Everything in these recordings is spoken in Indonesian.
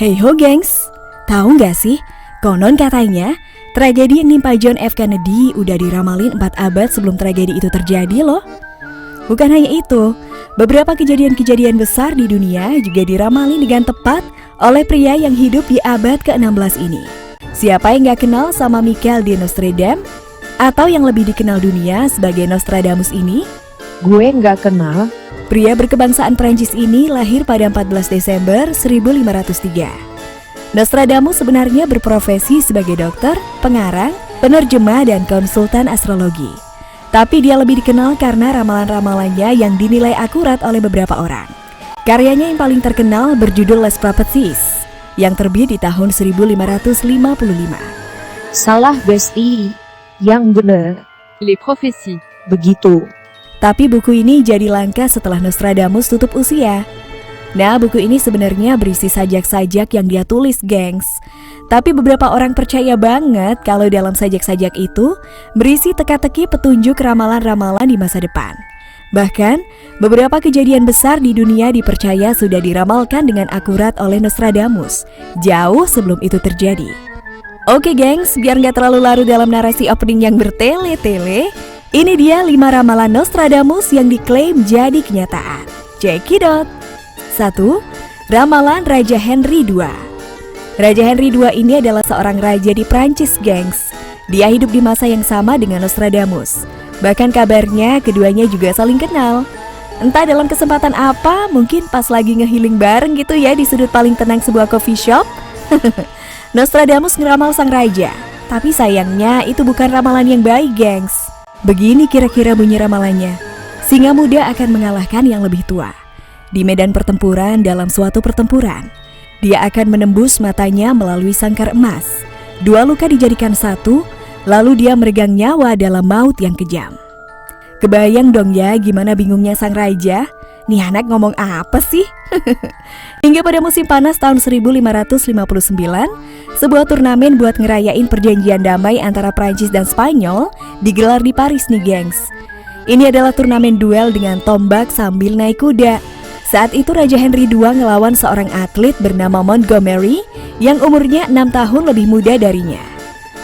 Hey ho gengs, tahu nggak sih? Konon katanya, tragedi yang nimpa John F. Kennedy udah diramalin 4 abad sebelum tragedi itu terjadi loh. Bukan hanya itu, beberapa kejadian-kejadian besar di dunia juga diramalin dengan tepat oleh pria yang hidup di abad ke-16 ini. Siapa yang nggak kenal sama Michael de Nostradam? Atau yang lebih dikenal dunia sebagai Nostradamus ini? Gue nggak kenal. Pria berkebangsaan Prancis ini lahir pada 14 Desember 1503. Nostradamus sebenarnya berprofesi sebagai dokter, pengarang, penerjemah, dan konsultan astrologi. Tapi dia lebih dikenal karena ramalan-ramalannya yang dinilai akurat oleh beberapa orang. Karyanya yang paling terkenal berjudul Les Prophéties, yang terbit di tahun 1555. Salah Besti, yang bener. Les prophéties. Begitu. Tapi buku ini jadi langka setelah Nostradamus tutup usia. Nah, buku ini sebenarnya berisi sajak-sajak yang dia tulis, gengs. Tapi beberapa orang percaya banget kalau dalam sajak-sajak itu berisi teka-teki petunjuk ramalan-ramalan di masa depan. Bahkan, beberapa kejadian besar di dunia dipercaya sudah diramalkan dengan akurat oleh Nostradamus, jauh sebelum itu terjadi. Oke gengs, biar nggak terlalu larut dalam narasi opening yang bertele-tele, ini dia 5 ramalan Nostradamus yang diklaim jadi kenyataan. Check it out. 1. Ramalan Raja Henry II. Raja Henry II ini adalah seorang raja di Prancis, gengs. Dia hidup di masa yang sama dengan Nostradamus. Bahkan kabarnya keduanya juga saling kenal. Entah dalam kesempatan apa, mungkin pas lagi ngehealing bareng gitu ya di sudut paling tenang sebuah coffee shop. Nostradamus ngeramal sang raja. Tapi sayangnya itu bukan ramalan yang baik, gengs. Begini kira-kira bunyi ramalannya. Singa muda akan mengalahkan yang lebih tua. Di medan pertempuran dalam suatu pertempuran, dia akan menembus matanya melalui sangkar emas. 2 luka dijadikan 1, lalu dia meregang nyawa dalam maut yang kejam. Kebayang dong ya gimana bingungnya sang raja? Nih anak ngomong apa sih? Hingga pada musim panas tahun 1559, sebuah turnamen buat ngerayain perjanjian damai antara Prancis dan Spanyol digelar di Paris nih, gengs. Ini adalah turnamen duel dengan tombak sambil naik kuda. Saat itu Raja Henry II ngelawan seorang atlet bernama Montgomery yang umurnya 6 tahun lebih muda darinya.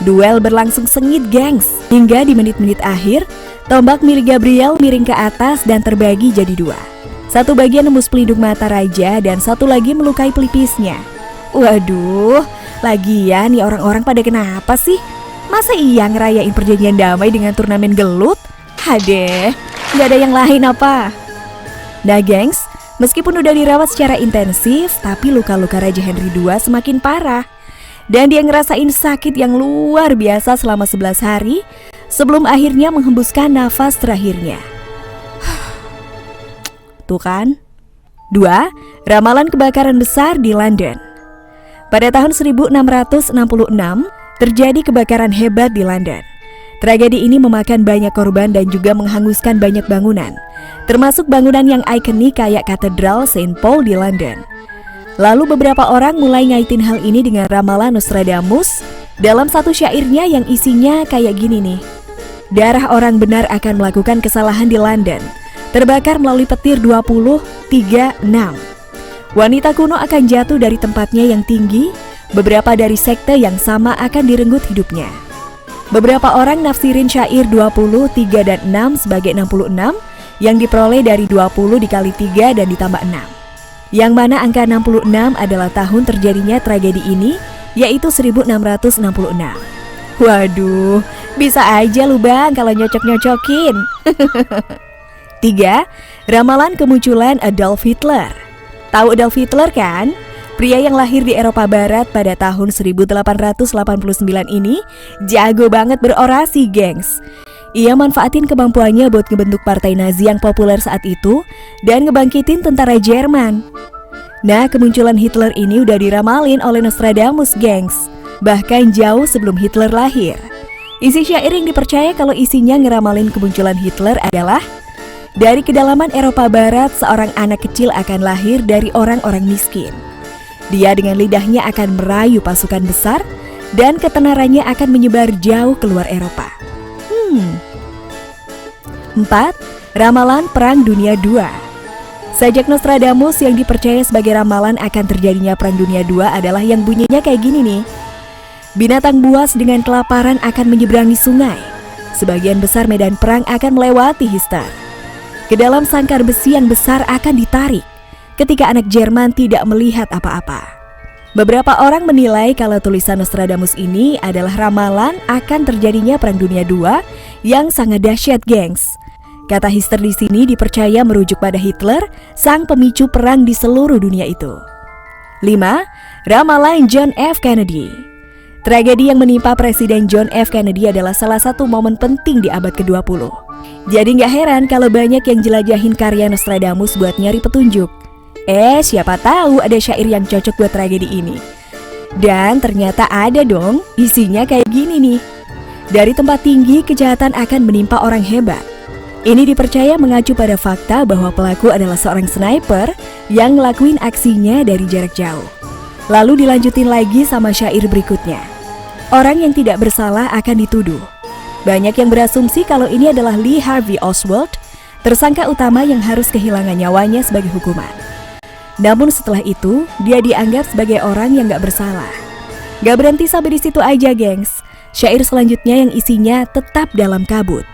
Duel berlangsung sengit, gengs, hingga di menit-menit akhir, tombak milik Gabriel miring ke atas dan terbagi jadi 2. Satu bagian nembus pelindung mata raja dan satu lagi melukai pelipisnya. Waduh, lagian nih orang-orang pada kenapa sih? Masa iya ngerayain perjanjian damai dengan turnamen gelut? Hadeh, gak ada yang lain apa? Nah gengs, meskipun udah dirawat secara intensif, tapi luka-luka Raja Henry II semakin parah. Dan dia ngerasain sakit yang luar biasa selama 11 hari sebelum akhirnya menghembuskan nafas terakhirnya. Tuh kan? 2. Ramalan kebakaran besar di London. Pada tahun 1666, terjadi kebakaran hebat di London. Tragedi ini memakan banyak korban dan juga menghanguskan banyak bangunan, termasuk bangunan yang ikonik kayak Katedral St. Paul di London. Lalu beberapa orang mulai ngaitin hal ini dengan ramalan Nostradamus dalam satu syairnya yang isinya kayak gini nih. Darah orang benar akan melakukan kesalahan di London, terbakar melalui petir 2036. Wanita kuno akan jatuh dari tempatnya yang tinggi, beberapa dari sekte yang sama akan direnggut hidupnya. Beberapa orang nafsirin syair 20, 3, dan 6 sebagai 66 yang diperoleh dari 20 dikali 3 dan ditambah 6. Yang mana angka 66 adalah tahun terjadinya tragedi ini, yaitu 1666. Waduh, bisa aja lu bang kalau nyocok-nyocokin. 3. Ramalan kemunculan Adolf Hitler. Tahu Adolf Hitler kan? Pria yang lahir di Eropa Barat pada tahun 1889 ini jago banget berorasi, gengs. Ia manfaatin kemampuannya buat ngebentuk partai Nazi yang populer saat itu dan ngebangkitin tentara Jerman. Nah, kemunculan Hitler ini udah diramalin oleh Nostradamus, gengs. Bahkan jauh sebelum Hitler lahir. Isi syair yang dipercaya kalau isinya ngeramalin kemunculan Hitler adalah: dari kedalaman Eropa Barat, seorang anak kecil akan lahir dari orang-orang miskin. Dia dengan lidahnya akan merayu pasukan besar dan ketenarannya akan menyebar jauh keluar Eropa. 4. Ramalan Perang Dunia II. Sajak Nostradamus yang dipercaya sebagai ramalan akan terjadinya Perang Dunia II adalah yang bunyinya kayak gini nih. Binatang buas dengan kelaparan akan menyeberangi sungai. Sebagian besar medan perang akan melewati Hister. Ke dalam sangkar besi yang besar akan ditarik ketika anak Jerman tidak melihat apa-apa. Beberapa orang menilai kalau tulisan Nostradamus ini adalah ramalan akan terjadinya Perang Dunia II yang sangat dahsyat, gengs. Kata Hister di sini dipercaya merujuk pada Hitler, sang pemicu perang di seluruh dunia itu. 5. Ramalan John F. Kennedy. Tragedi yang menimpa Presiden John F. Kennedy adalah salah satu momen penting di abad ke-20. Jadi nggak heran kalau banyak yang jelajahin karya Nostradamus buat nyari petunjuk. Siapa tahu ada syair yang cocok buat tragedi ini. Dan ternyata ada dong, isinya kayak gini nih. Dari tempat tinggi, kejahatan akan menimpa orang hebat. Ini dipercaya mengacu pada fakta bahwa pelaku adalah seorang sniper yang ngelakuin aksinya dari jarak jauh. Lalu dilanjutin lagi sama syair berikutnya. Orang yang tidak bersalah akan dituduh. Banyak yang berasumsi kalau ini adalah Lee Harvey Oswald, tersangka utama yang harus kehilangan nyawanya sebagai hukuman. Namun setelah itu, dia dianggap sebagai orang yang gak bersalah. Gak berhenti sampai di situ aja, gengs. Syair selanjutnya yang isinya tetap dalam kabut.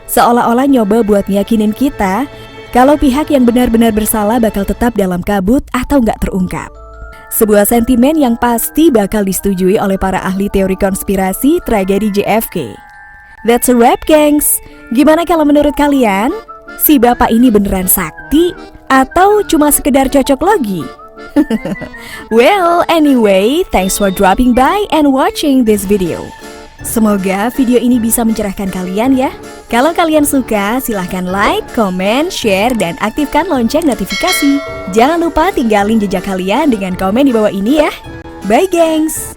Seolah-olah nyoba buat nyakinin kita kalau pihak yang benar-benar bersalah bakal tetap dalam kabut atau nggak terungkap. Sebuah sentimen yang pasti bakal disetujui oleh para ahli teori konspirasi tragedi JFK. That's a wrap, gengs. Gimana kalau menurut kalian? Si bapak ini beneran sakti atau cuma sekedar cocok logi? Well, anyway, thanks for dropping by and watching this video. Semoga video ini bisa mencerahkan kalian ya. Kalau kalian suka, silahkan like, comment, share, dan aktifkan lonceng notifikasi. Jangan lupa tinggalin jejak kalian dengan komen di bawah ini ya. Bye, gengs!